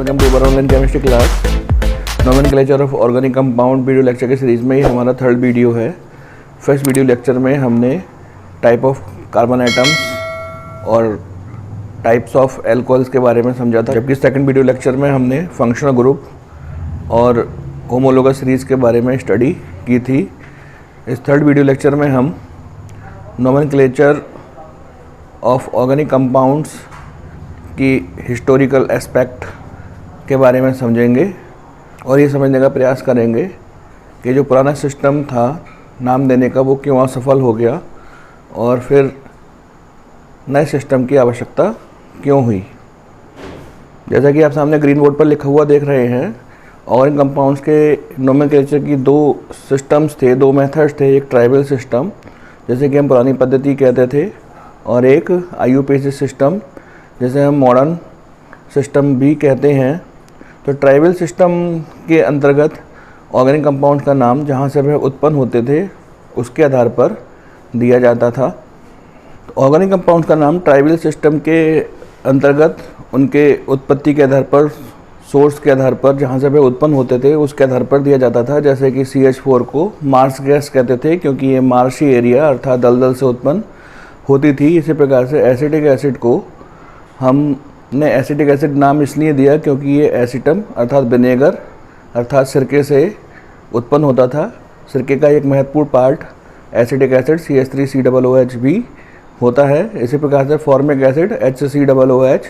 Welcome to our online chemistry class. Nomenclature of organic compound video lecture की series में ये हमारा third video है। फर्स्ट वीडियो लेक्चर में हमने टाइप ऑफ कार्बन आइटम्स और टाइप्स ऑफ एल्कोहल्स के बारे में समझा था, जबकि सेकंड वीडियो लेक्चर में हमने फंक्शनल ग्रुप और होमोलोगस सीरीज़ के बारे में स्टडी की थी। इस थर्ड वीडियो लेक्चर में हम नोमेनक्लेचर ऑफ ऑर्गेनिक कंपाउंड्स की हिस्टोरिकल एस्पेक्ट के बारे में समझेंगे और ये समझने का प्रयास करेंगे कि जो पुराना सिस्टम था नाम देने का वो क्यों असफल हो गया और फिर नए सिस्टम की आवश्यकता क्यों हुई। जैसा कि आप सामने ग्रीन बोर्ड पर लिखा हुआ देख रहे हैं, ऑर्गेनिक कंपाउंड्स के नोमेनक्लेचर की दो सिस्टम्स थे, दो मेथड्स थे। एक ट्राइबल सिस्टम जैसे कि हम पुरानी पद्धति कहते थे और एक IUPAC सिस्टम जैसे हम मॉडर्न सिस्टम भी कहते हैं। तो ट्राइबल सिस्टम के अंतर्गत ऑर्गेनिक कंपाउंड्स का नाम जहाँ से वह उत्पन्न होते थे उसके आधार पर दिया जाता था। तो ऑर्गेनिक कंपाउंड्स का नाम ट्राइबल सिस्टम के अंतर्गत उनके उत्पत्ति के आधार पर, सोर्स के आधार पर, जहाँ से वह उत्पन्न होते थे उसके आधार पर दिया जाता था। जैसे कि CH4 को मार्स गैस कहते थे क्योंकि ये मार्शी एरिया अर्थात दलदल से उत्पन्न होती थी। इसी प्रकार से एसिटिक एसिड को हमने एसिटिक एसिड नाम इसलिए दिया क्योंकि ये एसिटम अर्थात विनेगर अर्थात सिरके से उत्पन्न होता था। सिरके का एक महत्वपूर्ण पार्ट एसिटिक एसिड CH3COOH भी होता है। इसी प्रकार से फॉर्मिक एसिड HCOOH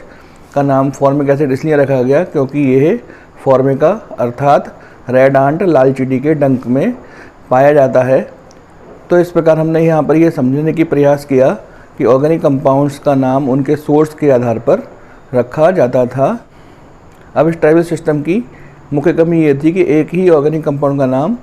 का नाम फॉर्मिक एसिड इसलिए रखा गया क्योंकि यह फॉर्मिका अर्थात रेड आंट लाल चींटी के डंक में पाया जाता है। तो इस प्रकार हमने यहाँ पर यह समझने की प्रयास किया कि ऑर्गेनिक कंपाउंड्स का नाम उनके सोर्स के आधार पर रखा जाता था। अब इस ट्राइबल सिस्टम की मुख्य कमी ये थी कि एक ही ऑर्गेनिक कंपाउंड का नाम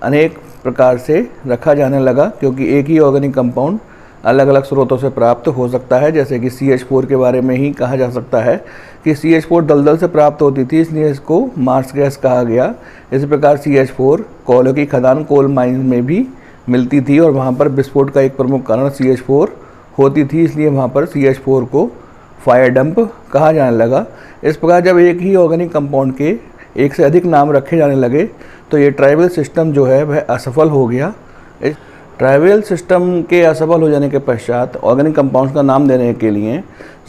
अनेक प्रकार से रखा जाने लगा क्योंकि एक ही ऑर्गेनिक कंपाउंड अलग अलग स्रोतों से प्राप्त हो सकता है। जैसे कि CH4 के बारे में ही कहा जा सकता है कि CH4 दलदल से प्राप्त होती थी इसलिए इसको मार्स गैस कहा गया। इसी प्रकार CH4 कोयले की खदान कोल माइन में भी मिलती थी और वहाँ पर विस्फोट का एक प्रमुख कारण CH4 होती थी, इसलिए वहाँ पर CH4 को फायर डंप कहा जाने लगा। इस प्रकार जब एक ही ऑर्गेनिक कंपाउंड के एक से अधिक नाम रखे जाने लगे तो ये ट्राइबल सिस्टम जो है वह असफल हो गया। इस ट्राइबल सिस्टम के असफल हो जाने के पश्चात ऑर्गेनिक कंपाउंड्स का नाम देने के लिए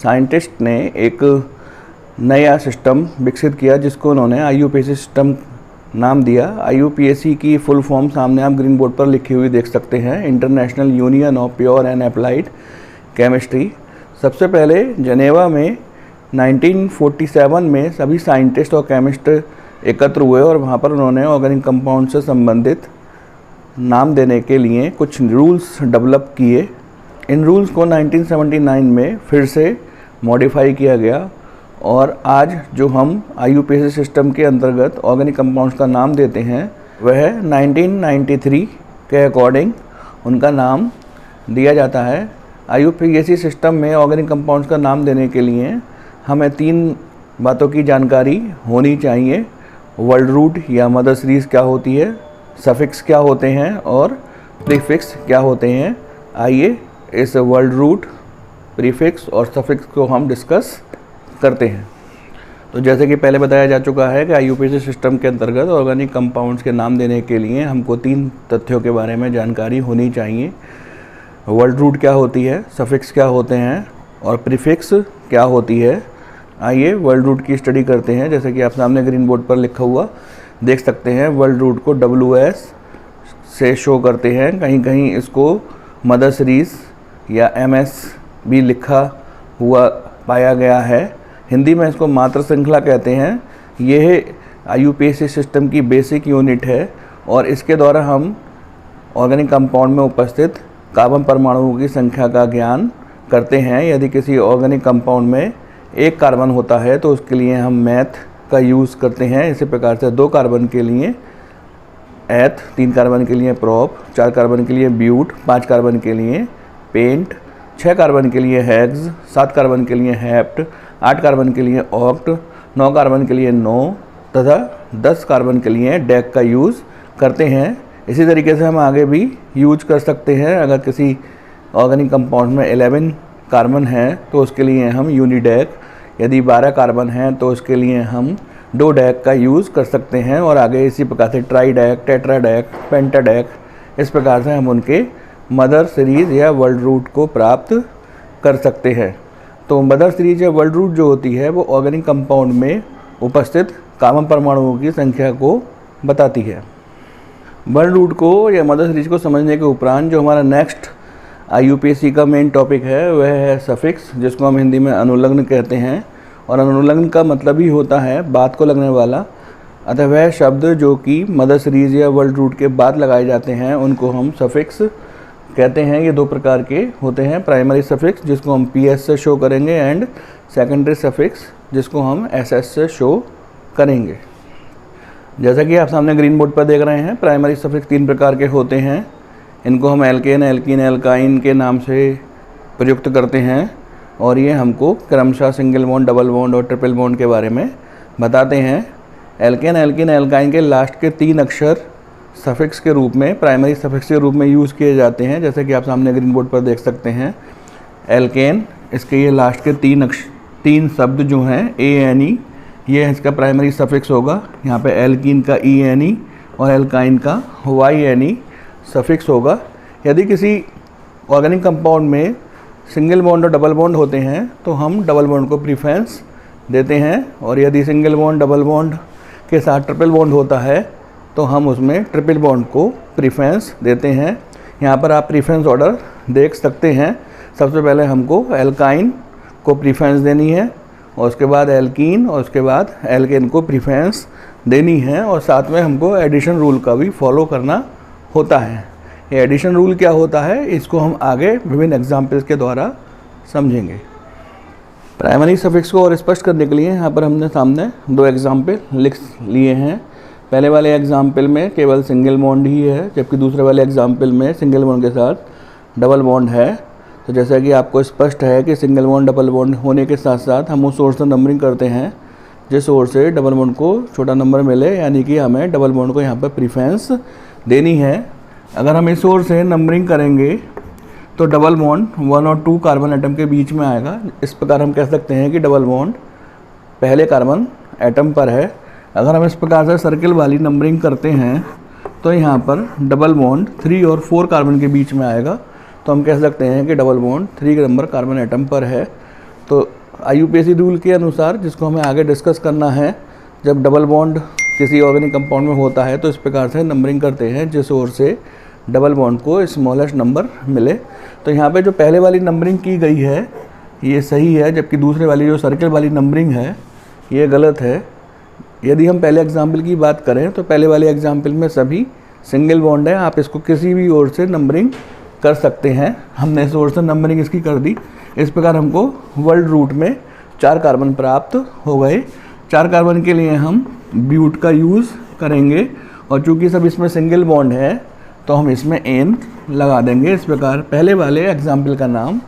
साइंटिस्ट ने एक नया सिस्टम विकसित किया जिसको उन्होंने IUPAC सिस्टम नाम दिया। IUPAC की फुल फॉर्म सामने आप ग्रीन बोर्ड पर लिखी हुई देख सकते हैं, international union of pure and applied chemistry. सबसे पहले जनेवा में 1947 में सभी साइंटिस्ट और केमिस्ट एकत्र हुए और वहाँ पर उन्होंने ऑर्गेनिक कंपाउंड से संबंधित नाम देने के लिए कुछ रूल्स डेवलप किए। इन रूल्स को 1979 में फिर से मॉडिफाई किया गया और आज जो हम IUPAC सिस्टम के अंतर्गत ऑर्गेनिक कंपाउंड्स का नाम देते हैं वह 1993 के अकॉर्डिंग उनका नाम दिया जाता है। IUPAC सिस्टम में ऑर्गेनिक कंपाउंड्स का नाम देने के लिए हमें 3 बातों की जानकारी होनी चाहिए। वर्ड रूट या मदर सीरीज़ क्या होती है, सफिक्स क्या होते हैं और प्रीफिक्स क्या होते हैं। आइए इस वर्ड रूट, प्रीफिक्स और सफिक्स को हम डिस्कस करते हैं। तो जैसे कि पहले बताया जा चुका है कि IUPAC सिस्टम के अंतर्गत ऑर्गेनिक कंपाउंड्स के नाम देने के लिए हमको 3 तथ्यों के बारे में जानकारी होनी चाहिए। वर्ड रूट क्या होती है, सफिक्स क्या होते हैं और प्रीफिक्स क्या होती है। आइए वर्ड रूट की स्टडी करते हैं। जैसे कि आप सामने ग्रीन बोर्ड पर लिखा हुआ देख सकते हैं, वर्ड रूट को WS से शो करते हैं, कहीं कहीं इसको मदर सीरीज़ या MS भी लिखा हुआ पाया गया है। हिंदी में इसको मात्र श्रृंखला कहते हैं। यह IUPAC सिस्टम की बेसिक यूनिट है और इसके द्वारा हम ऑर्गेनिक कंपाउंड में उपस्थित कार्बन परमाणुओं की संख्या का ज्ञान करते हैं। यदि किसी ऑर्गेनिक कंपाउंड में एक कार्बन होता है तो उसके लिए हम मैथ का यूज़ करते हैं। इसी प्रकार से 2 कार्बन के लिए एथ, 3 कार्बन के लिए प्रोप, 4 कार्बन के लिए ब्यूट, 5 कार्बन के लिए पेंट, 6 कार्बन के लिए हेक्स, 7 कार्बन के लिए हेप्ट, 8 कार्बन के लिए ऑक्ट, 9 कार्बन के लिए नो तथा 10 कार्बन के लिए डेक का यूज़ करते हैं। इसी तरीके से हम आगे भी यूज कर सकते हैं। अगर किसी ऑर्गेनिक कंपाउंड में 11 कार्बन है तो उसके लिए हम यूनिडेक यदि 12 कार्बन हैं तो उसके लिए हम डोडेक का यूज़ कर सकते हैं। और आगे इसी प्रकार से ट्राइडेक, टेट्राडेक, पेंटाडेक, इस प्रकार से हम उनके मदर सीरीज़ या वर्ल्ड रूट को प्राप्त कर सकते हैं। तो मदर सीरीज़ या वर्ल्ड रूट जो होती है वो ऑर्गेनिक कंपाउंड में उपस्थित कार्बन परमाणुओं की संख्या को बताती है। वर्ल्ड रूट को या मदर सीरीज को समझने के उपरांत जो हमारा नेक्स्ट IUPAC का मेन टॉपिक है वह है सफिक्स, जिसको हम हिंदी में अनुलग्न कहते हैं। और अनुलग्न का मतलब ही होता है बात को लगने वाला, अतः वह शब्द जो कि मदर सीरीज या वर्ल्ड रूट के बाद लगाए जाते हैं उनको हम सफिक्स कहते हैं। ये 2 प्रकार के होते हैं, प्राइमरी सफिक्स जिसको हम PS से शो करेंगे एंड सेकेंडरी सफिक्स जिसको हम SS से शो करेंगे। जैसा कि आप सामने ग्रीन बोर्ड पर देख रहे हैं, प्राइमरी सफिक्स 3 प्रकार के होते हैं। इनको हम एल्केन, एल्कीन, एल्काइन के नाम से प्रयुक्त करते हैं और ये हमको क्रमशः सिंगल बॉन्ड, डबल बॉन्ड और ट्रिपल बॉन्ड के बारे में बताते हैं। एल्केन, एल्कीन, एल्काइन के लास्ट के 3 अक्षर सफिक्स के रूप में, प्राइमरी सफिक्स के रूप में यूज़ किए जाते हैं। जैसे कि आप सामने ग्रीन बोर्ड पर देख सकते हैं, एल्केन, इसके ये लास्ट के 3 शब्द जो हैं ANE, ये इसका प्राइमरी सफिक्स होगा। यहाँ पे एल्कीन का ENE और एल्काइन का YNE सफिक्स होगा। यदि किसी ऑर्गेनिक कंपाउंड में सिंगल बॉन्ड और डबल बॉन्ड होते हैं तो हम डबल बॉन्ड को प्रीफरेंस देते हैं, और यदि सिंगल बॉन्ड, डबल बॉन्ड के साथ ट्रिपल बॉन्ड होता है तो हम उसमें ट्रिपल बॉन्ड को प्रीफरेंस देते हैं। यहाँ पर आप प्रीफरेंस ऑर्डर देख सकते हैं। सबसे पहले हमको एल्काइन को प्रीफरेंस देनी है और उसके बाद एल्कीन और उसके बाद एल्केन को प्रीफरेंस देनी है, और साथ में हमको एडिशन रूल का भी फॉलो करना होता है। ये एडिशन रूल क्या होता है इसको हम आगे विभिन्न एग्जाम्पल्स के द्वारा समझेंगे। प्राइमरी सफिक्स को और स्पष्ट करने के लिए यहाँ पर हमने सामने 2 एग्जाम्पल लिख लिए हैं। पहले वाले एग्जाम्पल में केवल सिंगल बॉन्ड ही है, जबकि दूसरे वाले एग्जाम्पल में सिंगल बॉन्ड के साथ डबल बॉन्ड है। तो जैसा कि आपको स्पष्ट है कि सिंगल बॉन्ड, डबल बॉन्ड होने के साथ साथ हम उस सोर्स से नंबरिंग करते हैं जिस सोर्स से डबल बॉन्ड को छोटा नंबर मिले, यानी कि हमें डबल बॉन्ड को यहाँ पर प्रीफरेंस देनी है। अगर हम इस सोर्स से नंबरिंग करेंगे तो डबल बॉन्ड 1 और 2 कार्बन एटम के बीच में आएगा। इस प्रकार हम कह सकते हैं कि डबल बॉन्ड पहले कार्बन एटम पर है। अगर हम इस प्रकार से सर्किल वाली नंबरिंग करते हैं तो यहाँ पर डबल बॉन्ड 3 और 4 कार्बन के बीच में आएगा, तो हम कह सकते हैं कि double bond 3 number carbon atom पर है। तो IUPAC रूल के अनुसार, जिसको हमें आगे डिस्कस करना है, जब डबल बॉन्ड किसी ऑर्गेनिक कंपाउंड में होता है तो इस प्रकार से नंबरिंग करते हैं जिस ओर से डबल बॉन्ड को स्मॉलेस्ट नंबर मिले। तो यहाँ पे जो पहले वाली नंबरिंग की गई है ये सही है, जबकि दूसरे वाली जो सर्किल वाली नंबरिंग है ये गलत है। यदि हम पहले एग्जाम्पल की बात करें तो पहले वाले एग्जाम्पल में सभी सिंगल बॉन्ड है, आप इसको किसी भी ओर से नंबरिंग कर सकते हैं। हमने इस ओर से नंबरिंग इसकी कर दी। इस प्रकार हमको वर्ल्ड रूट में 4 कार्बन प्राप्त हो गए। 4 कार्बन के लिए हम ब्यूट का यूज़ करेंगे, और चूँकि सब इसमें सिंगल बॉन्ड है तो हम इसमें एन लगा देंगे। इस प्रकार पहले वाले एग्जाम्पल का नाम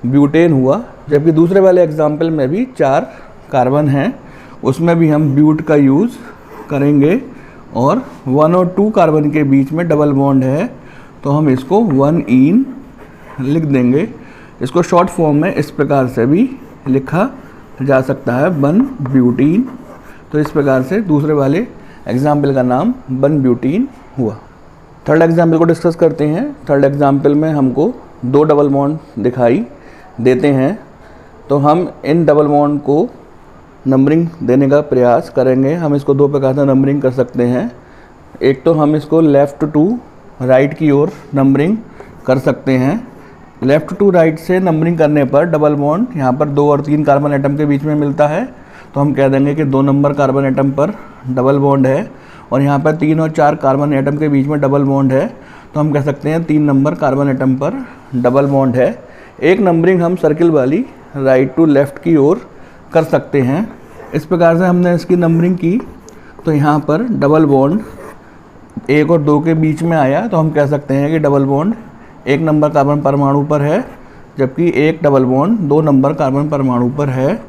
ब्यूटेन हुआ, जबकि दूसरे वाले एग्जाम्पल में भी 4 कार्बन हैं, उसमें भी हम ब्यूट का यूज़ करेंगे। और 1 और 2 कार्बन के बीच में डबल बॉन्ड है तो हम इसको 1-इन लिख देंगे। इसको शॉर्ट फॉर्म में इस प्रकार से भी लिखा जा सकता है, 1-ब्यूटीन। तो इस प्रकार से दूसरे वाले एग्जाम्पल का नाम 1-ब्यूटीन हुआ। थर्ड एग्जाम्पल को डिस्कस करते हैं। थर्ड एग्जाम्पल में हमको 2 डबल बॉन्ड दिखाई देते हैं, तो हम इन डबल बॉन्ड को नंबरिंग देने का प्रयास करेंगे। हम इसको 2 प्रकार से नंबरिंग कर सकते हैं। एक तो हम इसको लेफ़्ट टू राइट की ओर नंबरिंग कर सकते हैं। लेफ़्ट टू राइट से नंबरिंग करने पर डबल बॉन्ड यहाँ पर 2 और 3 कार्बन एटम के बीच में मिलता है, तो हम कह देंगे कि 2 नंबर कार्बन एटम पर डबल बॉन्ड है। और यहाँ पर 3 और 4 कार्बन एटम के बीच में डबल बॉन्ड है, तो हम कह सकते हैं 3 नंबर कार्बन एटम पर डबल बॉन्ड है। एक नंबरिंग हम सर्किल वाली राइट टू लेफ़्ट की ओर कर सकते हैं। इस प्रकार से हमने इसकी नंबरिंग की तो यहाँ पर डबल बॉन्ड 1 और 2 के बीच में आया, तो हम कह सकते हैं कि डबल बॉन्ड 1 नंबर कार्बन परमाणु पर है, जबकि एक डबल बॉन्ड 2 नंबर कार्बन परमाणु पर है।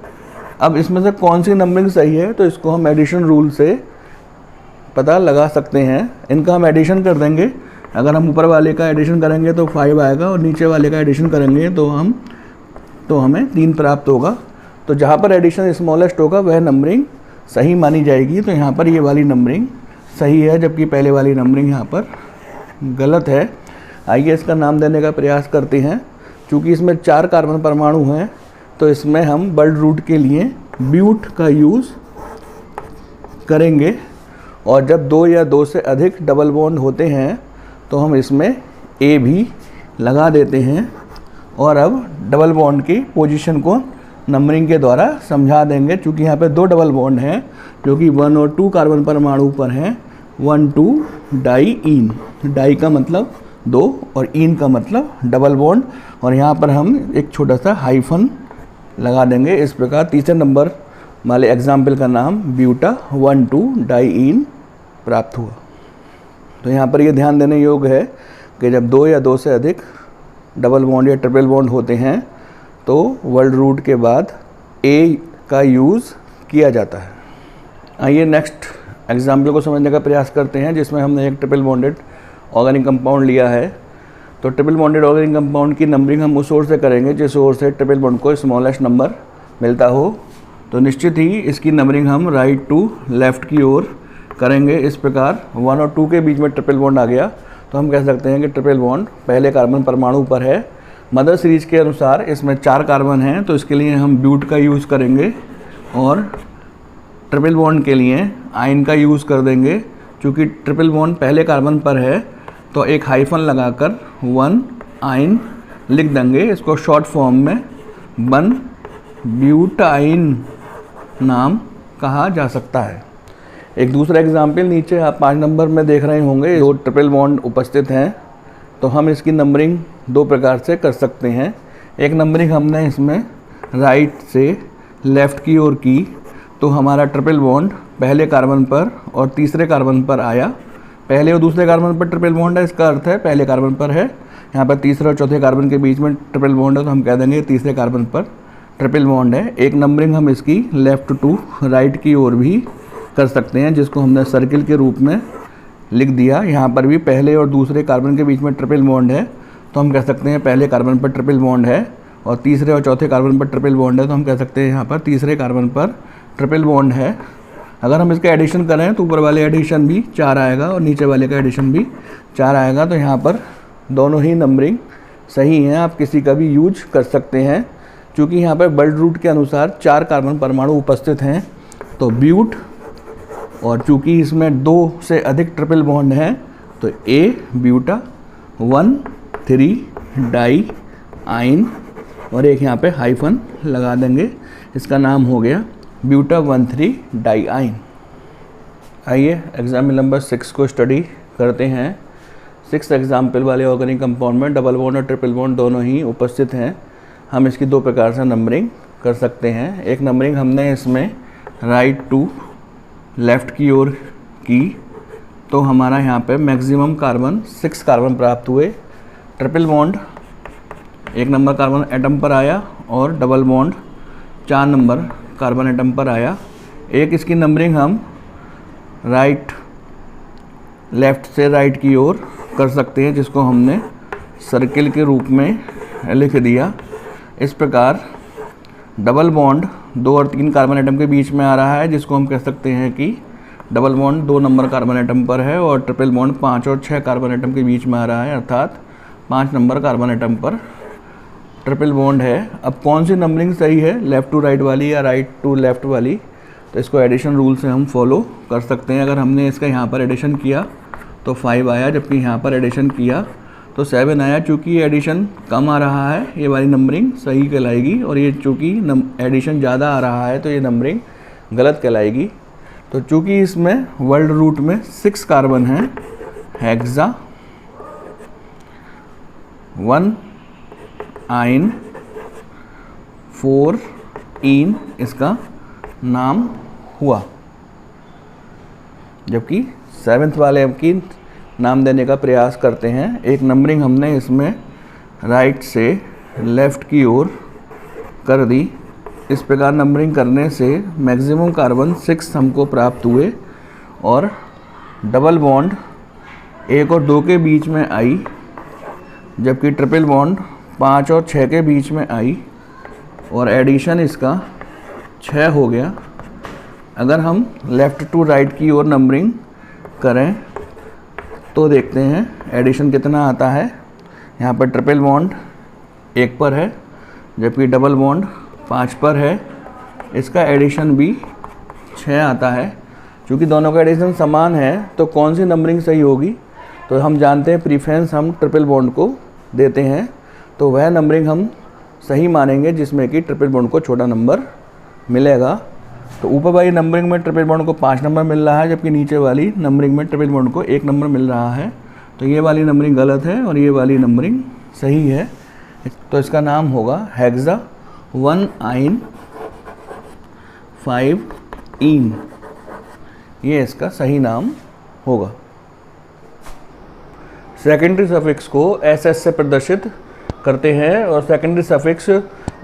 अब इसमें से कौन सी नंबरिंग सही है तो इसको हम एडिशन रूल से पता लगा सकते हैं। इनका हम एडिशन कर देंगे। अगर हम ऊपर वाले का एडिशन करेंगे तो 5 आएगा, और नीचे वाले का एडिशन करेंगे तो हमें 3 प्राप्त होगा। तो जहाँ पर एडिशन स्मॉलेस्ट होगा वह नंबरिंग सही मानी जाएगी। तो यहाँ पर ये वाली नंबरिंग सही है, जबकि पहले वाली नंबरिंग यहाँ पर गलत है। आइए इसका नाम देने का प्रयास करते हैं। चूँकि इसमें 4 कार्बन परमाणु हैं तो इसमें हम वर्ड रूट के लिए ब्यूट का यूज़ करेंगे, और जब 2 या 2 से अधिक डबल बॉन्ड होते हैं तो हम इसमें ए भी लगा देते हैं। और अब डबल बॉन्ड की पोजीशन को नंबरिंग के द्वारा समझा देंगे। चूँकि यहाँ पे 2 डबल बॉन्ड हैं जो कि 1 और 2 कार्बन परमाणु पर हैं। 1 2 डाई इन, डाई का मतलब 2 और इन का मतलब डबल बॉन्ड, और यहाँ पर हम एक छोटा सा हाइफन लगा देंगे। इस प्रकार तीसरे नंबर वाले एग्जाम्पल का नाम ब्यूटा 1 2 डाई इन प्राप्त हुआ। तो यहाँ पर ये ध्यान देने योग्य है कि जब 2 या 2 से अधिक डबल बॉन्ड या ट्रिपल बॉन्ड होते हैं तो वर्ड रूट के बाद ए का यूज़ किया जाता है। आइए नेक्स्ट एग्जाम्पल को समझने का प्रयास करते हैं, जिसमें हमने एक ट्रिपल बॉन्डेड ऑर्गेनिक कंपाउंड लिया है। तो ट्रिपल बॉन्डेड ऑर्गेनिक कंपाउंड की नंबरिंग हम उस ओर से करेंगे जिस ओर से ट्रिपल बॉन्ड को स्मॉलेस्ट नंबर मिलता हो। तो निश्चित ही इसकी नंबरिंग हम राइट टू लेफ़्ट की ओर करेंगे। इस प्रकार 1 और 2 के बीच में ट्रिपल बॉन्ड आ गया तो हम कह सकते हैं कि ट्रिपल बॉन्ड पहले कार्बन परमाणु पर है। मदर सीरीज के अनुसार इसमें 4 कार्बन हैं तो इसके लिए हम ब्यूट का यूज़ करेंगे, और ट्रिपल बॉन्ड के लिए आयन का यूज़ कर देंगे। चूँकि ट्रिपल बॉन्ड पहले कार्बन पर है तो एक हाइफन लगाकर 1 आयन लिख देंगे। इसको शॉर्ट फॉर्म में 1 ब्यूटाइन नाम कहा जा सकता है। एक दूसरा एग्जाम्पल नीचे आप 5 नंबर में देख रहे होंगे, 2 ट्रिपल बॉन्ड उपस्थित हैं। तो हम इसकी नंबरिंग 2 प्रकार से कर सकते हैं। एक नंबरिंग हमने इसमें राइट से लेफ़्ट की ओर की तो हमारा ट्रिपल बॉन्ड पहले कार्बन पर और तीसरे कार्बन पर आया। पहले और दूसरे कार्बन पर ट्रिपल बॉन्ड है, इसका अर्थ है पहले कार्बन पर है। यहाँ पर तीसरे और चौथे कार्बन के बीच में ट्रिपल बॉन्ड है तो हम कह देंगे तीसरे कार्बन पर ट्रिपल बॉन्ड है। एक नंबरिंग हम इसकी लेफ़्ट टू राइट की ओर भी कर सकते हैं, जिसको हमने सर्किल के रूप में लिख दिया। यहाँ पर भी पहले और दूसरे कार्बन के बीच में ट्रिपल बॉन्ड है तो हम कह सकते हैं पहले कार्बन पर ट्रिपल बॉन्ड है, और तीसरे और चौथे कार्बन पर ट्रिपल बॉन्ड है तो हम कह सकते हैं यहाँ पर तीसरे कार्बन पर ट्रिपल बॉन्ड है। अगर हम इसका एडिशन करें तो ऊपर वाले एडिशन भी 4 आएगा और नीचे वाले का एडिशन भी 4 आएगा। तो यहाँ पर दोनों ही नंबरिंग सही हैं, आप किसी का भी यूज कर सकते हैं। चूँकि यहाँ पर वर्ड रूट के अनुसार 4 कार्बन परमाणु उपस्थित हैं तो ब्यूट, और चूँकि इसमें 2 से अधिक ट्रिपल बॉन्ड हैं तो ए ब्यूटा 1 3 डाई आइन, और एक यहाँ पे हाइफन लगा देंगे। इसका नाम हो गया ब्यूटा 1 3 डाई आइन। आइए एग्जाम्पल नंबर 6 को स्टडी करते हैं। 6 एग्जाम्पल वाले ऑर्गेनिक कंपाउंड में डबल बॉन्ड और ट्रिपल बॉन्ड दोनों ही उपस्थित हैं। हम इसकी 2 प्रकार से नंबरिंग कर सकते हैं। एक नंबरिंग हमने इसमें राइट टू लेफ़्ट की ओर की तो हमारा यहाँ पे मैक्सिमम कार्बन 6 कार्बन प्राप्त हुए। Triple bond 1 number carbon atom पर आया और double bond 4 number carbon atom पर आया। एक इसकी नंबरिंग हम लेफ़्ट से राइट की ओर कर सकते हैं, जिसको हमने सर्किल के रूप में लिख दिया। इस प्रकार डबल बॉन्ड 2 और 3 कार्बन एटम के बीच में आ रहा है, जिसको हम कह सकते हैं कि double bond 2 number carbon atom पर है, और ट्रिपल बॉन्ड 5 और 6 कार्बन एटम के बीच में आ रहा है, अर्थात 5 नंबर कार्बन एटम पर ट्रिपल बॉन्ड है। अब कौन सी नंबरिंग सही है, लेफ़्ट टू राइट वाली या राइट टू लेफ़्ट वाली? तो इसको एडिशन रूल से हम फॉलो कर सकते हैं। अगर हमने इसका यहाँ पर एडिशन किया तो 5 आया, जबकि यहाँ पर एडिशन किया तो 7 आया। चूँकि ये एडिशन कम आ रहा है ये वाली नंबरिंग सही कहलाएगी, और ये चूँकि एडिशन ज़्यादा आ रहा है तो ये नंबरिंग गलत कहलाएगी। तो चूँकि इसमें वर्ड रूट में 6 कार्बन हैं, हेक्सा 1 आइन 4 इन इसका नाम हुआ, जबकि 7th वाले की नाम देने का प्रयास करते हैं। एक नंबरिंग हमने इसमें राइट से लेफ़्ट की ओर कर दी। इस प्रकार नंबरिंग करने से मैक्सिमम कार्बन 6 हमको प्राप्त हुए, और डबल बॉन्ड 1 और 2 के बीच में आई, जबकि ट्रिपल बॉन्ड 5 और 6 के बीच में आई, और एडिशन इसका 6 हो गया। अगर हम लेफ़्ट टू राइट की ओर नंबरिंग करें तो देखते हैं एडिशन कितना आता है। यहाँ पर ट्रिपल बॉन्ड 1 पर है, जबकि डबल बॉन्ड 5 पर है। इसका एडिशन भी 6 आता है। क्योंकि दोनों का एडिशन समान है तो कौन सी नंबरिंग सही होगी, तो हम जानते हैं प्रीफरेंस हम ट्रिपल बॉन्ड को देते हैं, तो वह नंबरिंग हम सही मानेंगे जिसमें कि ट्रिपल बॉन्ड को छोटा नंबर मिलेगा। तो ऊपर वाली नंबरिंग में ट्रिपल बॉन्ड को 5 नंबर मिल रहा है, जबकि नीचे वाली नंबरिंग में ट्रिपल बॉन्ड को 1 नंबर मिल रहा है। तो ये वाली नंबरिंग गलत है और ये वाली नंबरिंग सही है। तो इसका नाम होगा हेक्सा 1 आइन 5 इन, ये इसका सही नाम होगा। सेकेंडरी सफिक्स को SS से प्रदर्शित करते हैं और सेकेंडरी सफिक्स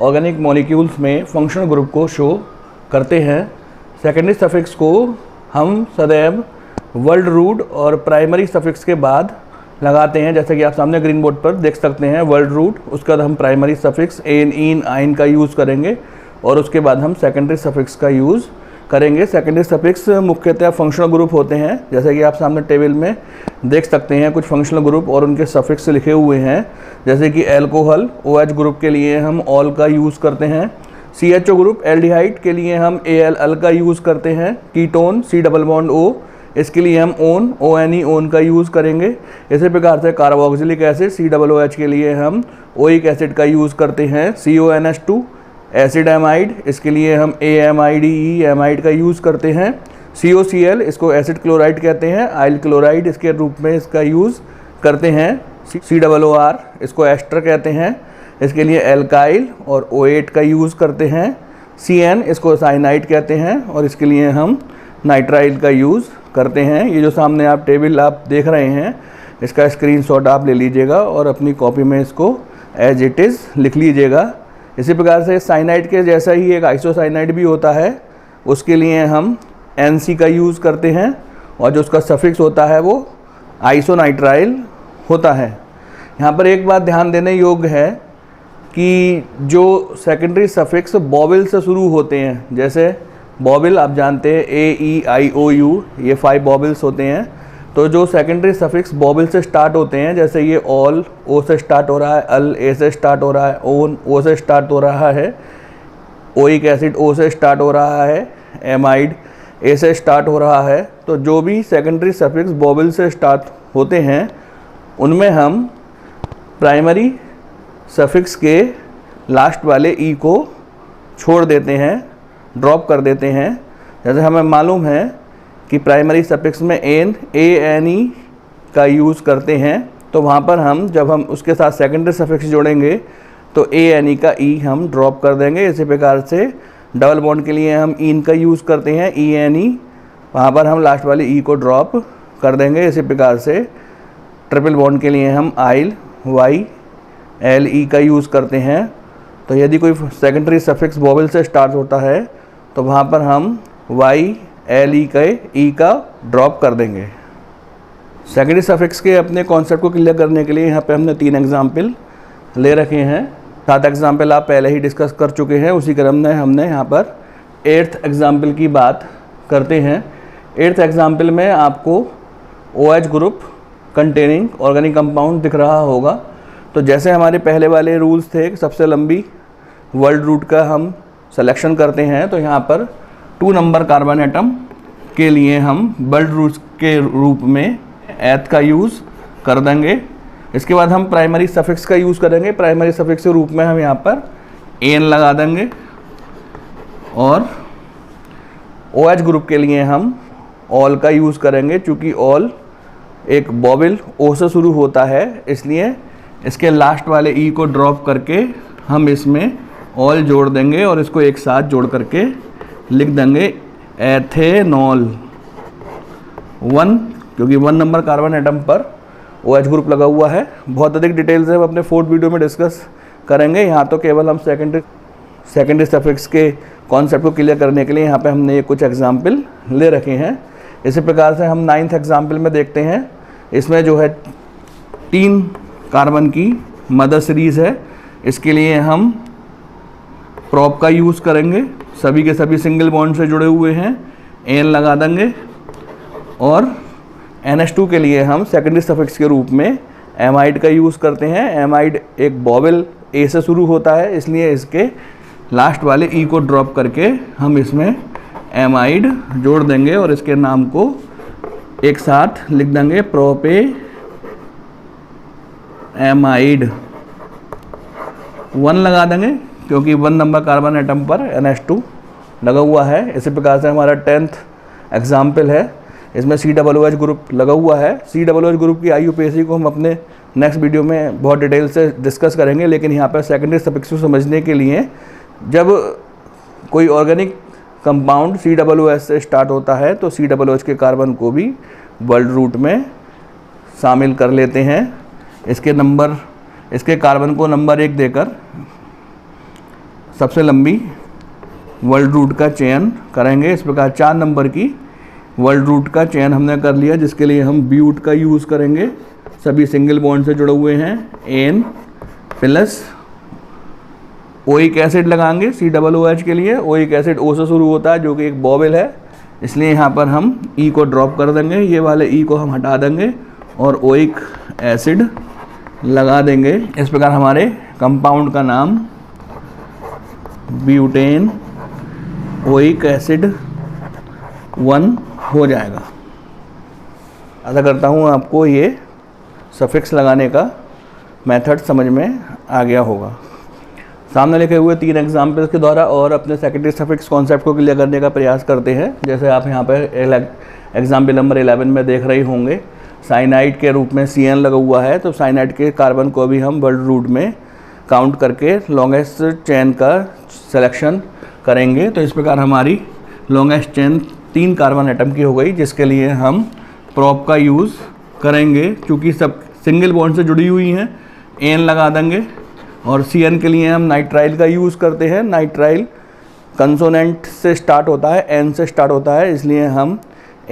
ऑर्गेनिक मॉलिक्यूल्स में फंक्शनल ग्रुप को शो करते हैं। सेकेंडरी सफिक्स को हम सदैव वर्ड रूट और प्राइमरी सफिक्स के बाद लगाते हैं, जैसे कि आप सामने ग्रीन बोर्ड पर देख सकते हैं। वर्ड रूट, उसके बाद हम प्राइमरी सफिक्स एन, इन, आइन का यूज़ करेंगे और उसके बाद हम सेकेंडरी सफिक्स का यूज़ करेंगे। सेकेंडरी सफिक्स मुख्यतः फंक्शनल ग्रुप होते हैं, जैसे कि आप सामने टेबल में देख सकते हैं कुछ फंक्शनल ग्रुप और उनके सफिक्स लिखे हुए हैं। जैसे कि एल्कोहल OH ग्रुप के लिए हम ऑल का यूज़ करते हैं। CHO ग्रुप एल्डिहाइड के लिए हम AL का यूज़ करते हैं। Ketone C double bond O, इसके लिए हम ओन ONE ओन का यूज़ करेंगे। इसी प्रकार से कार्बोक्सिलिक एसिड COOH के लिए हम ओइक एसिड का यूज़ करते हैं। CONH2 एसिड एमाइड, इसके लिए हम AMIDE एमाइड का यूज़ करते हैं। COCl, इसको एसिड क्लोराइड कहते हैं, आइल क्लोराइड इसके रूप में इसका यूज़ करते हैं। COOR, इसको एस्टर कहते हैं, इसके लिए एल्काइल और O8 का यूज़ करते हैं। CN, इसको साइनाइड कहते हैं और इसके लिए हम नाइट्राइल का यूज़ करते हैं। ये जो सामने आप टेबल आप देख रहे हैं, इसका स्क्रीनशॉट आप ले लीजिएगा और अपनी कॉपी में इसको एज इट इज़ लिख लीजिएगा। इसी प्रकार से साइनाइड के जैसा ही एक आइसोसाइनाइड भी होता है, उसके लिए हम NC का यूज़ करते हैं और जो उसका सफिक्स होता है वो आइसोनाइट्राइल होता है। यहाँ पर एक बात ध्यान देने योग्य है कि जो सेकेंडरी सफिक्स बॉबिल से शुरू होते हैं, जैसे बॉबिल आप जानते हैं AEIOU, ये 5 बॉबिल्स होते हैं। तो जो सेकेंडरी सफिक्स बॉबिल से स्टार्ट होते हैं, जैसे ये ऑल O से स्टार्ट हो रहा है, अल A से स्टार्ट हो रहा है, ओन O से स्टार्ट हो रहा है, ओइक एसिड O से स्टार्ट हो रहा है, एमाइड A से स्टार्ट हो रहा है। तो जो भी सेकेंडरी सफिक्स बॉबिल से स्टार्ट होते हैं उनमें हम प्राइमरी सफिक्स के लास्ट वाले ई को छोड़ देते हैं, ड्रॉप कर देते हैं। जैसे हमें मालूम है कि प्राइमरी सफिक्स में ANE का यूज़ करते हैं, तो वहाँ पर हम जब हम उसके साथ सेकेंडरी सफिक्स जोड़ेंगे तो ANE का E हम ड्रॉप कर देंगे। इसी प्रकार से डबल बॉन्ड के लिए हम इन का यूज़ करते हैं ENE, वहाँ पर हम लास्ट वाले E को ड्रॉप कर देंगे। इसी प्रकार से ट्रिपल बॉन्ड के लिए हम आइल YLE का यूज़ करते हैं। तो यदि कोई सेकेंडरी सफिक्स बॉबिल से स्टार्ट होता है तो वहाँ पर हम YLE के E का ड्रॉप कर देंगे। सेकेंडरी सफिक्स के अपने कॉन्सेप्ट को क्लियर करने के लिए यहाँ पे हमने 3 एग्जाम्पल ले रखे हैं। 7 एग्जाम्पल आप पहले ही डिस्कस कर चुके हैं, उसी क्रम में हमने यहाँ पर 8th एग्जाम्पल की बात करते हैं। 8th एग्जाम्पल में आपको OH group containing organic compound दिख रहा होगा। तो जैसे हमारे पहले वाले रूल्स थे, सबसे लंबी वर्ड रूट का हम सिलेक्शन करते हैं, तो यहाँ पर 2 नंबर कार्बन एटम के लिए हम वर्ड रूट के रूप में एथ का यूज़ कर देंगे। इसके बाद हम प्राइमरी सफिक्स का यूज़ करेंगे। प्राइमरी सफिक्स के रूप में हम यहाँ पर एन लगा देंगे और OH ग्रुप के लिए हम ऑल का यूज़ करेंगे। चूँकि ऑल एक बॉबिल O से शुरू होता है, इसलिए इसके लास्ट वाले E को ड्रॉप करके हम इसमें ऑल जोड़ देंगे और इसको एक साथ जोड़ करके लिख देंगे एथेनॉल 1, क्योंकि 1 नंबर कार्बन एटम पर OH ग्रुप लगा हुआ है। बहुत अधिक डिटेल्स है, हम अपने 4th वीडियो में डिस्कस करेंगे। यहाँ तो केवल हम सेकेंडरी सफिक्स के कॉन्सेप्ट को क्लियर करने के लिए यहाँ पे हमने कुछ एग्जाम्पल ले रखे हैं। इसी प्रकार से हम 9th एग्जाम्पल में देखते हैं। इसमें जो है 3 कार्बन की मदर सीरीज़ है, इसके लिए हम प्रॉप का यूज़ करेंगे। सभी के सभी सिंगल बॉन्ड से जुड़े हुए हैं, एन लगा देंगे। और NH2 के लिए हम सेकेंडरी सफिक्स के रूप में एमाइड का यूज़ करते हैं। एमाइड एक बॉबल ए से शुरू होता है, इसलिए इसके लास्ट वाले ई को ड्रॉप करके हम इसमें एमाइड जोड़ देंगे और इसके नाम को एक साथ लिख देंगे प्रोपे एमाइड। 1 लगा देंगे क्योंकि 1 नंबर कार्बन एटम पर NH2 लगा हुआ है। इसी प्रकार से हमारा 10th एग्जाम्पल है, इसमें COOH ग्रुप लगा हुआ है। COOH ग्रुप की IUPAC को हम अपने नेक्स्ट वीडियो में बहुत डिटेल से डिस्कस करेंगे, लेकिन यहाँ पर सेकेंडरी सफिक्स को समझने के लिए जब कोई ऑर्गेनिक कंपाउंड COOH से स्टार्ट होता है तो COOH के कार्बन को भी वर्ल्ड रूट में शामिल कर लेते हैं। इसके कार्बन को नंबर 1 देकर सबसे लंबी वर्ल्ड रूट का चयन करेंगे। इस प्रकार 4 नंबर की वर्ल्ड रूट का चयन हमने कर लिया, जिसके लिए हम ब्यूट का यूज़ करेंगे। सभी सिंगल बॉन्ड से जुड़े हुए हैं, एन प्लस ओइक एसिड लगाएंगे COOH के लिए। ओइक एसिड O से शुरू होता है जो कि एक बॉबल है, इसलिए यहाँ पर हम E को ड्रॉप कर देंगे, ये वाले E को हम हटा देंगे और ओइक एसिड लगा देंगे। इस प्रकार हमारे कंपाउंड का नाम ब्यूटेन ओइक एसिड 1 हो जाएगा। आशा करता हूँ आपको ये सफिक्स लगाने का मेथड समझ में आ गया होगा। सामने लिखे हुए 3 एग्जाम्पल्स के द्वारा और अपने सेकेंडरी सफिक्स कॉन्सेप्ट को क्लियर करने का प्रयास करते हैं। जैसे आप यहाँ पर एग्जाम्पल नंबर 11 में देख रहे होंगे, साइनाइड के रूप में CN लगा हुआ है, तो साइनाइड के कार्बन को भी हम वर्ल्ड रूट में काउंट करके लॉन्गेस्ट चेन का सिलेक्शन करेंगे। तो इस प्रकार हमारी लॉन्गेस्ट चेन 3 कार्बन एटम की हो गई, जिसके लिए हम प्रोप का यूज़ करेंगे। क्योंकि सब सिंगल बॉन्ड से जुड़ी हुई हैं, एन लगा देंगे। और CN के लिए हम नाइट्राइल का यूज़ करते हैं। नाइट्राइल कंसोनेंट से स्टार्ट होता है, N से स्टार्ट होता है, इसलिए हम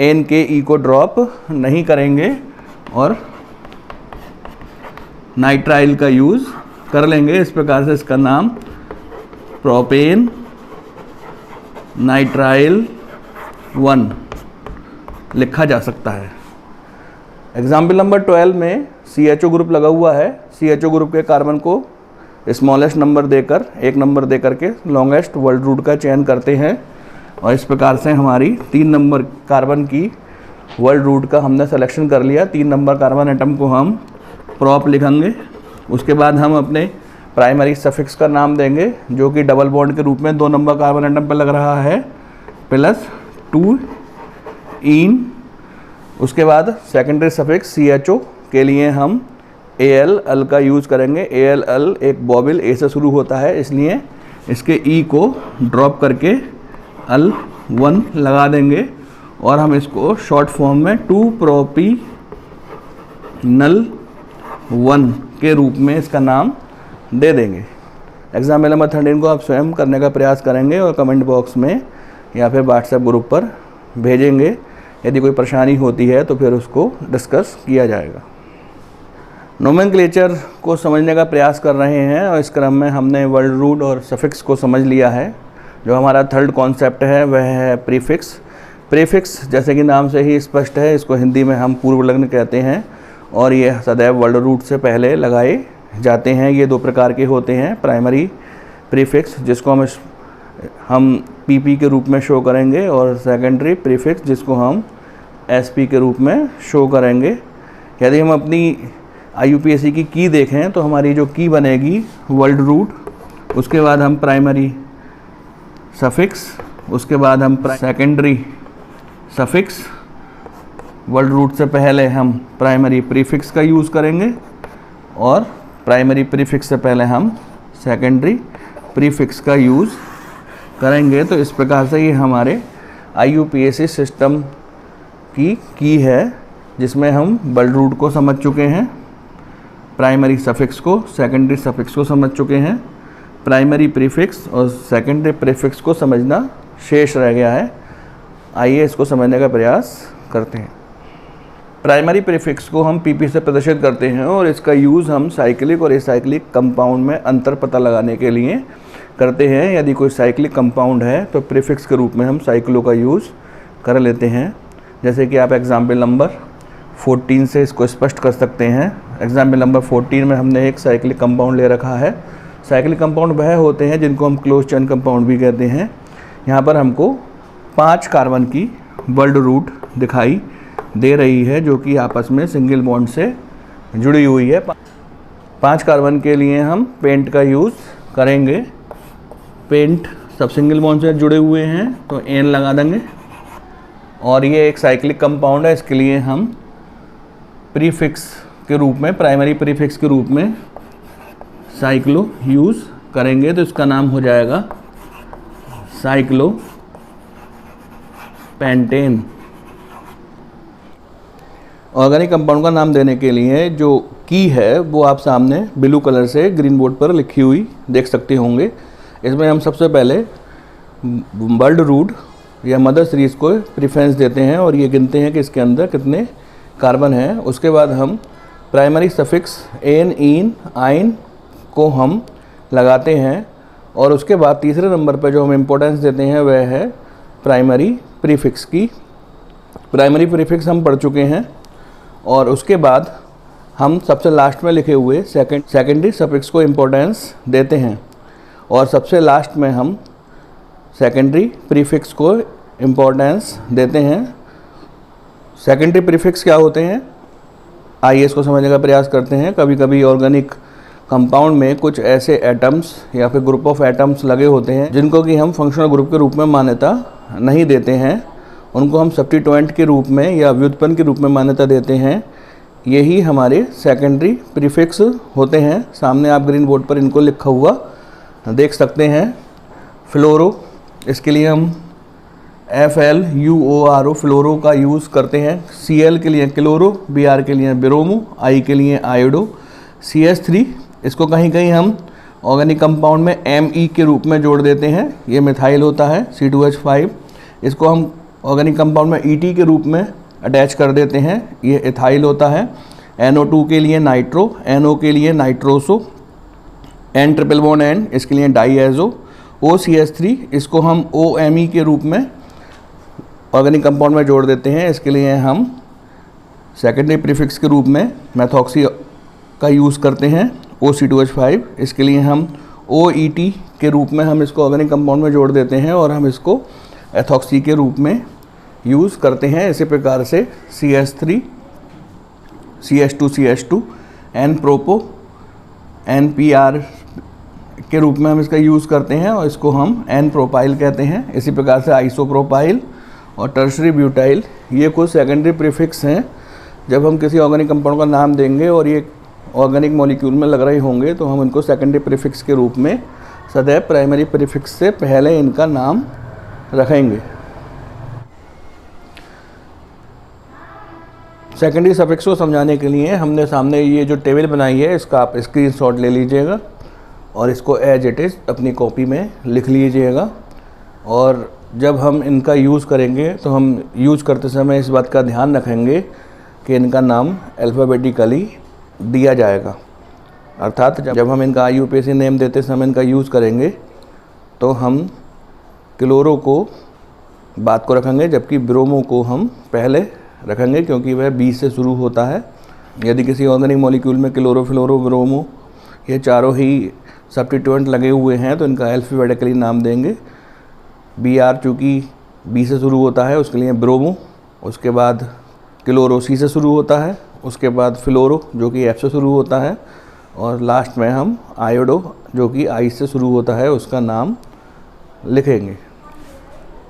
N के E को ड्रॉप नहीं करेंगे और नाइट्राइल का यूज़ कर लेंगे। इस प्रकार से इसका नाम प्रोपेन नाइट्राइल 1 लिखा जा सकता है। एग्जाम्पल नंबर 12 में CHO ग्रुप लगा हुआ है। CHO ग्रुप के कार्बन को स्मॉलेस्ट नंबर देकर 1 नंबर देकर के लॉन्गेस्ट वर्ल्ड रूट का चयन करते हैं और इस प्रकार से हमारी 3 नंबर कार्बन की वर्ल्ड रूट का हमने सिलेक्शन कर लिया। 3 नंबर कार्बन एटम को हम प्रोप लिखेंगे। उसके बाद हम अपने प्राइमरी सफिक्स का नाम देंगे, जो कि डबल बॉन्ड के रूप में 2 नंबर कार्बन एटम पर लग रहा है, प्लस 2 इन। उसके बाद सेकेंडरी सफिक्स CHO के लिए हम AL का यूज़ करेंगे। AL एक बॉबल A से शुरू होता है, इसलिए इसके E को ड्रॉप करके L1 लगा देंगे और हम इसको शॉर्ट फॉर्म में 2-प्रोपीनल 1 के रूप में इसका नाम दे देंगे। एग्जाम्पल नंबर 13 को आप स्वयं करने का प्रयास करेंगे और कमेंट बॉक्स में या फिर व्हाट्सएप ग्रुप पर भेजेंगे। यदि कोई परेशानी होती है तो फिर उसको डिस्कस किया जाएगा। नोमेनक्लेचर को समझने का प्रयास कर रहे हैं और इस क्रम में हमने वर्ल्ड रूट और सफिक्स को समझ लिया है। जो हमारा थर्ड कॉन्सेप्ट है वह है प्रीफिक्स। प्रीफिक्स जैसे कि नाम से ही स्पष्ट है, इसको हिंदी में हम पूर्व लग्न कहते हैं और ये सदैव वर्ल्ड रूट से पहले लगाए जाते हैं। ये 2 प्रकार के होते हैं, प्राइमरी प्रीफिक्स जिसको हम PP के रूप में शो करेंगे और सेकेंडरी प्रीफिक्स जिसको हम SP के रूप में शो करेंगे। यदि हम अपनी IUPAC की की देखें तो हमारी जो की बनेगी वर्ल्ड रूट, उसके बाद हम प्राइमरी सफिक्स, उसके बाद हम सेकेंडरी सफिक्स, वर्ल्ड रूट से पहले हम प्राइमरी प्रीफिक्स का यूज़ करेंगे और प्राइमरी प्रीफिक्स से पहले हम सेकेंडरी प्रीफिक्स का यूज़ करेंगे। तो इस प्रकार से ये हमारे IUPAC सिस्टम की है, जिसमें हम वर्ल्ड रूट को समझ चुके हैं, प्राइमरी सफिक्स को, सेकेंडरी सफिक्स को समझ चुके हैं, प्राइमरी प्रीफिक्स और सेकेंडरी प्रीफिक्स को समझना शेष रह गया है। आइए इसको समझने का प्रयास करते हैं। प्राइमरी प्रीफिक्स को हम PP से प्रदर्शित करते हैं और इसका यूज़ हम साइक्लिक और एसाइक्लिक कंपाउंड में अंतर पता लगाने के लिए करते हैं। यदि कोई साइक्लिक कंपाउंड है तो प्रीफिक्स के रूप में हम साइक्लो का यूज़ कर लेते हैं। जैसे कि आप एग्जाम्पल नंबर 14 से इसको स्पष्ट कर सकते हैं। एग्जाम्पल नंबर 14 में हमने एक साइक्लिक कंपाउंड ले रखा है। साइक्लिक कंपाउंड वह होते हैं जिनको हम क्लोज चेन कंपाउंड भी कहते हैं। यहाँ पर हमको 5 कार्बन की वर्ल्ड रूट दिखाई दे रही है जो कि आपस में सिंगल बॉन्ड से जुड़ी हुई है। 5 कार्बन के लिए हम पेंट का यूज़ करेंगे। पेंट सब सिंगल बॉन्ड से जुड़े हुए हैं तो एन लगा देंगे। और ये एक साइक्लिक कंपाउंड है, इसके लिए हम प्रीफिक्स के रूप में, प्राइमरी प्रीफिक्स के रूप में साइक्लो यूज़ करेंगे। तो इसका नाम हो जाएगा साइक्लो पेंटेन। ऑर्गेनिक कंपाउंड का नाम देने के लिए जो की है वो आप सामने ब्लू कलर से ग्रीन बोर्ड पर लिखी हुई देख सकते होंगे। इसमें हम सबसे पहले वर्ल्ड रूट या मदर सीरीज़ को प्रेफरेंस देते हैं और ये गिनते हैं कि इसके अंदर कितने कार्बन हैं। उसके बाद हम प्राइमरी सफिक्स एन, इन, आइन को हम लगाते हैं और उसके बाद तीसरे नंबर पर जो हम इम्पोर्टेंस देते हैं वह है प्राइमरी प्रीफिक्स की। प्राइमरी प्रीफिक्स हम पढ़ चुके हैं और उसके बाद हम सबसे लास्ट में लिखे हुए सेकेंडरी सफिक्स को इम्पोर्टेंस देते हैं और सबसे लास्ट में हम सेकेंडरी प्रीफिक्स को इम्पोर्टेंस देते हैं। सेकेंडरी प्रीफिक्स क्या होते हैं, आइए इसको समझने का प्रयास करते हैं। कभी कभी ऑर्गेनिक कंपाउंड में कुछ ऐसे एटम्स या फिर ग्रुप ऑफ एटम्स लगे होते हैं जिनको कि हम फंक्शनल ग्रुप के रूप में मान्यता नहीं देते हैं, उनको हम सब्स्टिट्यूएंट के रूप में या व्युत्पन्न के रूप में मान्यता देते हैं। यही हमारे सेकेंडरी प्रीफिक्स होते हैं। सामने आप ग्रीन बोर्ड पर इनको लिखा हुआ देख सकते हैं। फ्लोरो, इसके लिए हम FLUORO फ्लोरो का यूज़ करते हैं। Cl के लिए क्लोरो, Br के लिए ब्रोमो, I के लिए आयोडो, CH3 इसको कहीं कहीं हम ऑर्गेनिक कंपाउंड में Me के रूप में जोड़ देते हैं, ये मिथाइल होता है। C2H5 इसको हम ऑर्गेनिक कंपाउंड में Et के रूप में अटैच कर देते हैं, ये इथाइल होता है। NO2 के लिए नाइट्रो, NO के लिए nitroso, N triple bond N इसके लिए डाईएजो, OCH3 इसको हम OMe के रूप में ऑर्गेनिक कंपाउंड में जोड़ देते हैं, इसके लिए हम सेकेंडरी प्रीफिक्स के रूप में मेथॉक्सी का यूज़ करते हैं। OC2H5 इसके लिए हम OET के रूप में हम इसको ऑर्गेनिक कंपाउंड में जोड़ देते हैं और हम इसको एथॉक्सी के रूप में यूज़ करते हैं। इसी प्रकार से CH3, CH2, N प्रोपो, NPR के रूप में हम इसका यूज़ करते हैं और इसको हम N प्रोपाइल कहते हैं। इसी प्रकार से आइसोप्रोपाइल और टर्शरी ब्यूटाइल, ये कुछ सेकेंडरी प्रीफिक्स हैं। जब हम किसी ऑर्गेनिक कंपाउंड का नाम देंगे और ये ऑर्गेनिक मॉलिक्यूल में लग रहे होंगे तो हम इनको सेकेंडरी प्रीफिक्स के रूप में सदैव प्राइमरी प्रीफिक्स से पहले इनका नाम रखेंगे। सेकेंडरी सफिक्स को समझाने के लिए हमने सामने ये जो टेबल बनाई है इसका आप स्क्रीनशॉट ले लीजिएगा और इसको एज इट इज़ अपनी कॉपी में लिख लीजिएगा। और जब हम इनका यूज़ करेंगे तो हम यूज़ करते समय इस बात का ध्यान रखेंगे कि इनका नाम अल्फ़ाबेटिकली दिया जाएगा। अर्थात जब हम इनका IUPAC नेम देते समय इनका यूज़ करेंगे तो हम क्लोरो को बाद को रखेंगे जबकि ब्रोमो को हम पहले रखेंगे क्योंकि वह B से शुरू होता है। यदि किसी ऑर्गेनिक मॉलिक्यूल में क्लोरो, फ्लोरो, ब्रोमो ये चारों ही सब्स्टिट्यूएंट लगे हुए हैं तो इनका अल्फ़ाबेटिकली नाम देंगे। Br चूँकि B से शुरू होता है उसके लिए ब्रोमो, उसके बाद क्लोरो C से शुरू होता है, उसके बाद फ्लोरो जो कि F से शुरू होता है और लास्ट में हम आयोडो जो कि I से शुरू होता है उसका नाम लिखेंगे।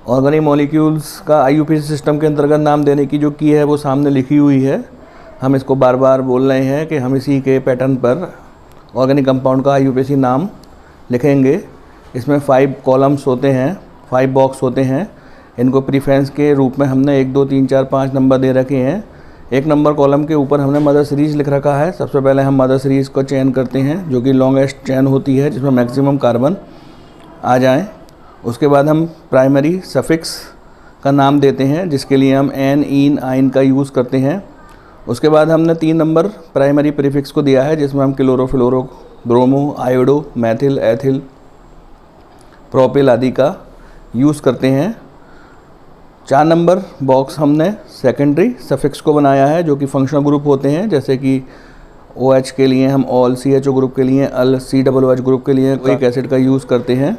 ऑर्गेनिक मॉलिक्यूल्स का IUPAC सिस्टम के अंतर्गत नाम देने की जो की है वो सामने लिखी हुई है। हम इसको बार बार बोल रहे हैं कि हम इसी के पैटर्न पर ऑर्गेनिक कंपाउंड का IUPAC नाम लिखेंगे। इसमें 5 कॉलम्स होते हैं, 5 बॉक्स होते हैं। इनको प्रीफरेंस के रूप में हमने 1, 2, 3, 4, 5 नंबर दे रखे हैं। 1 नंबर कॉलम के ऊपर हमने मदर सीरीज़ लिख रखा है। सबसे पहले हम मदर सीरीज़ को चयन करते हैं जो कि लॉन्गेस्ट चैन होती है जिसमें मैक्सिमम कार्बन आ जाएं। उसके बाद हम प्राइमरी सफिक्स का नाम देते हैं जिसके लिए हम एन, इन, आइन का यूज़ करते हैं। उसके बाद हमने 3 नंबर प्राइमरी प्रीफिक्स को दिया है जिसमें हम chloro, fluoro, bromo, iodo, methyl, ethyl propyl आदि का यूज़ करते हैं। 4 नंबर बॉक्स हमने सेकेंडरी सफिक्स को बनाया है जो कि फंक्शनल ग्रुप होते हैं, जैसे कि OH के लिए हम ऑल, CHO ग्रुप के लिए अल, COOH ग्रुप के लिए एक एसिड का यूज़ करते हैं।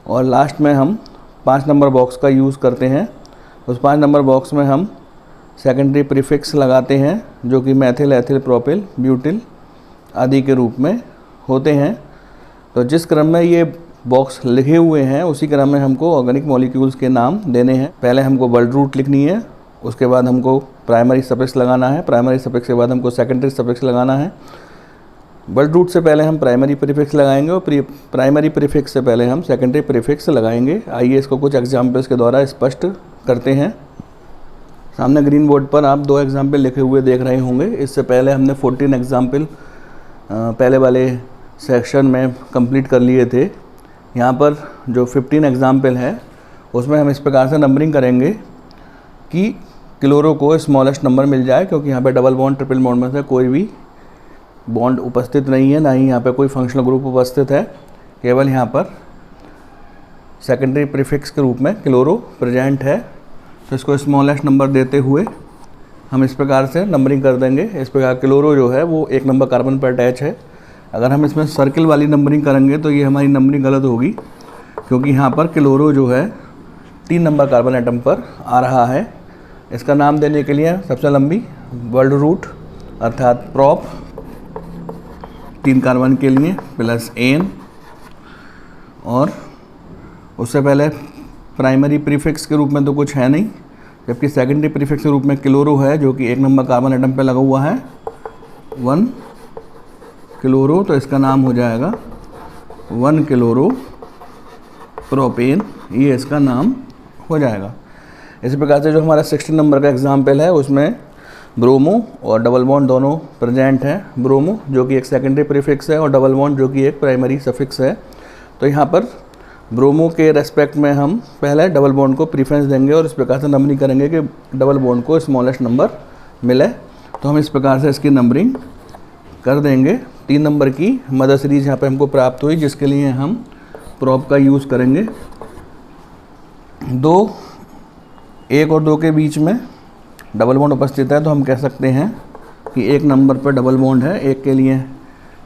और लास्ट में हम 5 नंबर बॉक्स का यूज़ करते हैं। उस 5 नंबर बॉक्स में हम सेकेंडरी प्रीफिक्स लगाते हैं जो कि मैथिल, एथिल, प्रोपिल, ब्यूटिल आदि के रूप में होते हैं। तो जिस क्रम में ये बॉक्स लिखे हुए हैं उसी क्रम में हमको ऑर्गेनिक मॉलिक्यूल्स के नाम देने हैं। पहले हमको वर्ड रूट लिखनी है, उसके बाद हमको प्राइमरी सफिक्स लगाना है, प्राइमरी सफिक्स के बाद हमको सेकेंडरी सफिक्स लगाना है। वर्ड रूट से पहले हम प्राइमरी प्रीफिक्स लगाएंगे और प्राइमरी प्रीफिक्स से पहले हम सेकेंडरी प्रीफिक्स लगाएंगे। आइए इसको कुछ एग्जाम्पल्स के द्वारा स्पष्ट करते हैं। सामने ग्रीन बोर्ड पर आप 2 एग्जाम्पल लिखे हुए देख रहे होंगे। इससे पहले हमने 14 एग्जाम्पल पहले वाले सेक्शन में कंप्लीट कर लिए थे। यहाँ पर जो 15 एग्जाम्पल है उसमें हम इस प्रकार से नंबरिंग करेंगे कि क्लोरो को स्मॉलेस्ट नंबर मिल जाए, क्योंकि यहाँ पे डबल बॉन्ड, ट्रिपल बॉन्ड में से कोई भी बॉन्ड उपस्थित नहीं है, ना ही यहाँ पे कोई फंक्शनल ग्रुप उपस्थित है, केवल यहाँ पर सेकेंडरी प्रीफिक्स के रूप में क्लोरो प्रेजेंट है। तो इसको स्मॉलेस्ट नंबर देते हुए हम इस प्रकार से नंबरिंग कर देंगे। इस प्रकार क्लोरो जो है वो 1 नंबर कार्बन पर अटैच है। अगर हम इसमें सर्किल वाली नंबरिंग करेंगे तो ये हमारी नंबरिंग गलत होगी, क्योंकि यहाँ पर क्लोरो जो है 3 नंबर कार्बन एटम पर आ रहा है। इसका नाम देने के लिए सबसे लंबी वर्ड रूट अर्थात प्रॉप 3 कार्बन के लिए प्लस एन, और उससे पहले प्राइमरी प्रीफिक्स के रूप में तो कुछ है नहीं, जबकि सेकेंडरी प्रीफिक्स के रूप में क्लोरो है जो कि 1 नंबर कार्बन एटम पे लगा हुआ है 1 क्लोरो। तो इसका नाम हो जाएगा 1 क्लोरो प्रोपेन, ये इसका नाम हो जाएगा। इसी प्रकार से जो हमारा 16 नंबर का एग्जाम्पल है उसमें ब्रोमो और डबल बॉन्ड दोनों प्रेजेंट हैं। ब्रोमो जो कि एक सेकेंडरी प्रीफिक्स है और डबल बॉन्ड जो कि एक प्राइमरी सफिक्स है। तो यहाँ पर ब्रोमो के रेस्पेक्ट में हम पहले डबल बॉन्ड को प्रीफरेंस देंगे और इस प्रकार से नंबरिंग करेंगे कि डबल बॉन्ड को स्मॉलेस्ट नंबर मिले। तो हम इस प्रकार से इसकी नंबरिंग कर देंगे। 3 नंबर की मदर सीरीज यहाँ पे हमको प्राप्त हुई, जिसके लिए हम प्रॉप का यूज़ करेंगे। 1 और 2 के बीच में डबल बॉन्ड उपस्थित है, तो हम कह सकते हैं कि 1 नंबर पर डबल बॉन्ड है 1 के लिए,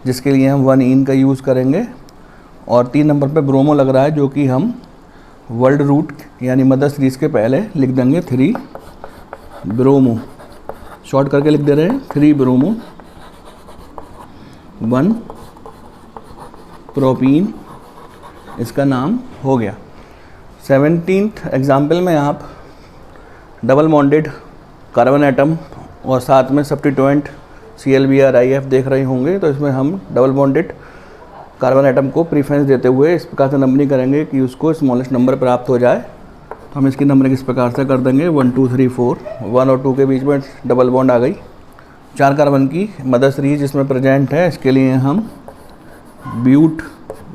जिसके लिए हम 1 इन का यूज़ करेंगे। और 3 नंबर पे ब्रोमो लग रहा है जो कि हम वर्ड रूट यानी मदर सीरीज के पहले लिख देंगे 3 ब्रोमो, शॉर्ट करके लिख दे रहे हैं 3 ब्रोमो 1 प्रोपीन, इसका नाम हो गया। 17th एग्जाम्पल में आप डबल बॉन्डेड कार्बन एटम और साथ में सब्स्टिट्यूएंट ClBr-IF देख रहे होंगे। तो इसमें हम डबल बॉन्डेड कार्बन एटम को प्रीफरेंस देते हुए इस प्रकार से नंबरिंग करेंगे कि उसको स्मॉलेस्ट नंबर प्राप्त हो जाए। तो हम इसकी नंबरिंग इस प्रकार से कर देंगे 1 2 3 4। 1 और 2 के बीच में डबल बॉन्ड आ गई। 4 कार्बन की मदर सीरीज इसमें प्रेजेंट है, इसके लिए हम ब्यूट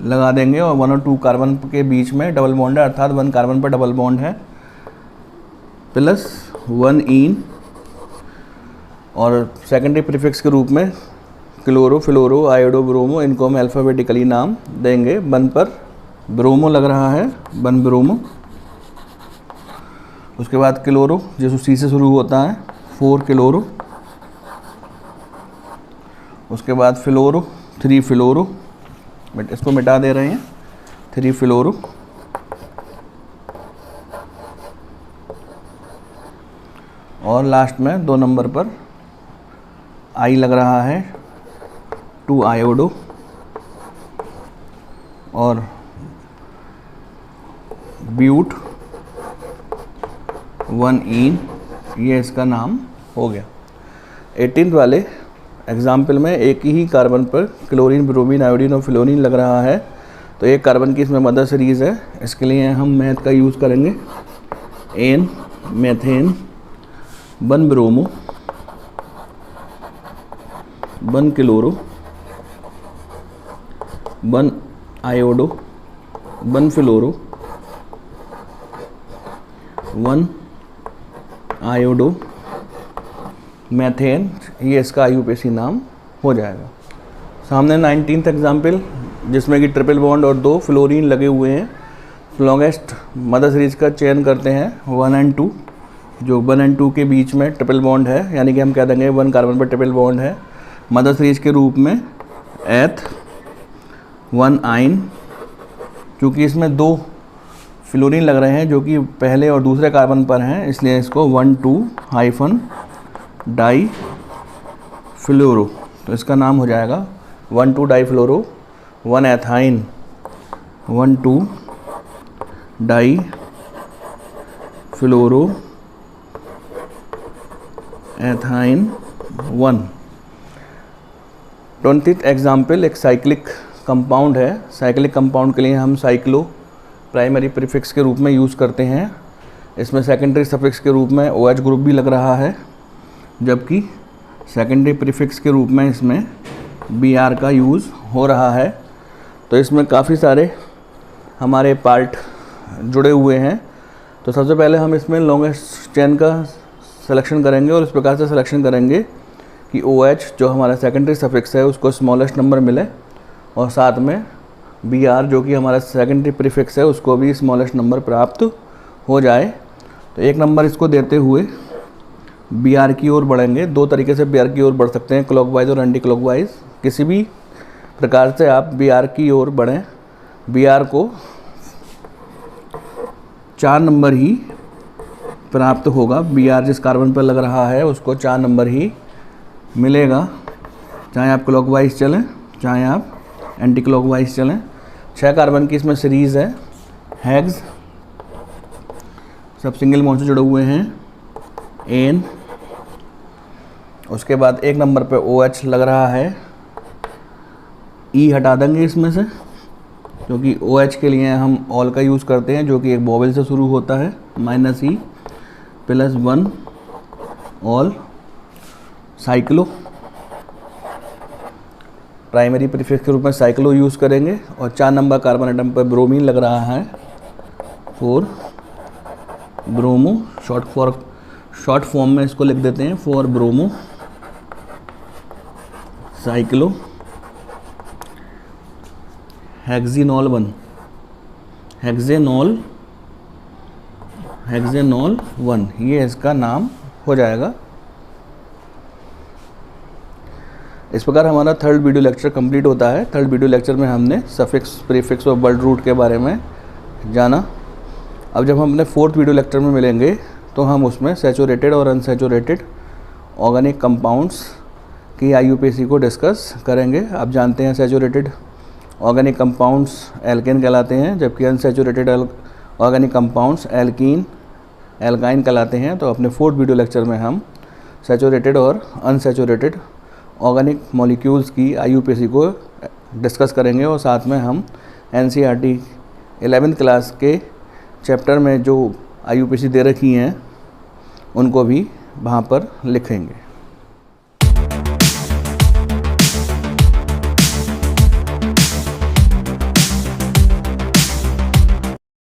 लगा देंगे और 1 और 2 कार्बन के बीच में डबल बॉन्ड है, अर्थात 1 कार्बन पर डबल बॉन्ड है, प्लस 1 इन। और सेकेंडरी प्रीफिक्स के रूप में क्लोरो, फ्लोरो, आयोडो, ब्रोमो, इनको हम अल्फ़ाबेटिकली नाम देंगे। 1 पर ब्रोमो लग रहा है 1 ब्रोमो, उसके बाद क्लोरो जो C से शुरू होता है 4 क्लोरो, उसके बाद फ्लोरो 3 फ्लोरो, बट इसको मिटा दे रहे हैं 3 फ्लोरो, और लास्ट में 2 नंबर पर I लग रहा है 2 आयोडो, और ब्यूट 1 इन, ये इसका नाम हो गया। 18th वाले एग्जाम्पल में एक ही कार्बन पर क्लोरीन, ब्रोमीन, आयोडीन और फ्लोरीन लग रहा है। तो एक कार्बन की इसमें मदर सीरीज़ है, इसके लिए हम मैथ का यूज़ करेंगे। An methane 1 bromo 1 chloro 1 iodo 1 fluoro 1 iodo methane, ये इसका IUPAC नाम हो जाएगा। सामने 19th एग्जाम्पल जिसमें कि ट्रिपल बॉन्ड और 2 फ्लोरीन लगे हुए हैं। लॉन्गेस्ट मदर सीरीज का चयन करते हैं 1 और 2, जो 1 और 2 के बीच में ट्रिपल बॉन्ड है, यानी कि हम कह देंगे 1 कार्बन पर ट्रिपल बॉन्ड है मदर सीरीज के रूप में एथ 1 आइन। क्योंकि इसमें 2 फ्लोरीन लग रहे हैं जो कि पहले और दूसरे कार्बन पर हैं, इसलिए इसको 1,2 डाई फ्लोरो, तो इसका नाम हो जाएगा 1,2 डाई फ्लोरो 1 एथाइन 1,2 डाई फ्लोरो एथाइन 1। 20th एग्जाम्पल एक साइक्लिक कंपाउंड है। साइक्लिक कंपाउंड के लिए हम साइक्लो प्राइमरी प्रीफिक्स के रूप में यूज़ करते हैं। इसमें सेकेंडरी सफिक्स के रूप में OH ग्रुप भी लग रहा है, जबकि सेकेंडरी प्रीफिक्स के रूप में इसमें Br का यूज़ हो रहा है। तो इसमें काफ़ी सारे हमारे पार्ट जुड़े हुए हैं। तो सबसे पहले हम इसमें लॉन्गेस्ट चेन का सिलेक्शन करेंगे और इस प्रकार से सिलेक्शन करेंगे कि OH जो हमारा सेकेंडरी सफिक्स है उसको स्मॉलेस्ट नंबर मिले और साथ में Br जो कि हमारा सेकेंडरी प्रीफिक्स है उसको भी स्मॉलेस्ट नंबर प्राप्त हो जाए। तो 1 नंबर इसको देते हुए Br की ओर बढ़ेंगे। 2 तरीके से Br की ओर बढ़ सकते हैं, क्लॉकवाइज और एंटी क्लॉकवाइज। किसी भी प्रकार से आप Br की ओर बढ़ें, Br को 4 नंबर ही प्राप्त होगा। Br जिस कार्बन पर लग रहा है उसको 4 नंबर ही मिलेगा, चाहे आप क्लॉकवाइज चलें चाहे आप एंटी क्लॉकवाइज चलें। 6 कार्बन की इसमें सीरीज़ है। हेक्स सब सिंगल बॉन्ड से जुड़े हुए हैं। एन, उसके बाद 1 नंबर पे OH लग रहा है। E हटा देंगे इसमें से, क्योंकि OH के लिए हम ऑल का यूज़ करते हैं जो कि एक वोवेल से शुरू होता है। -E +1 all cyclo primary prefix के रूप में साइक्लो यूज़ करेंगे। और 4 नंबर कार्बन एटम पर ब्रोमीन लग रहा है 4 ब्रोमो, शॉर्ट फॉर्म में इसको लिख देते हैं 4 ब्रोमो साइक्लो हेक्सेनॉल 1 हेक्सेनॉल 1, ये इसका नाम हो जाएगा। इस प्रकार हमारा 3rd वीडियो लेक्चर कंप्लीट होता है। 3rd वीडियो लेक्चर में हमने सफिक्स, प्रीफिक्स और वर्ड रूट के बारे में जाना। अब जब हम अपने 4th वीडियो लेक्चर में मिलेंगे तो हम उसमें सैचुरेटेड और अनसैचुरेटेड ऑर्गेनिक कंपाउंड्स की IUPAC को डिस्कस करेंगे। आप जानते हैं सैचुरेटेड ऑर्गेनिक कंपाउंड्स एल्केन कहलाते हैं, जबकि unsaturated organic compounds alkene, alkyne कहलाते हैं। तो अपने 4th वीडियो लेक्चर में हम सैचुरेटेड और अनसैचुरेटेड ऑर्गेनिक मॉलिक्यूल्स की IUPAC को डिस्कस करेंगे और साथ में हम NCERT 11th क्लास के चैप्टर में जो IUPAC दे रखी हैं उनको भी वहाँ पर लिखेंगे।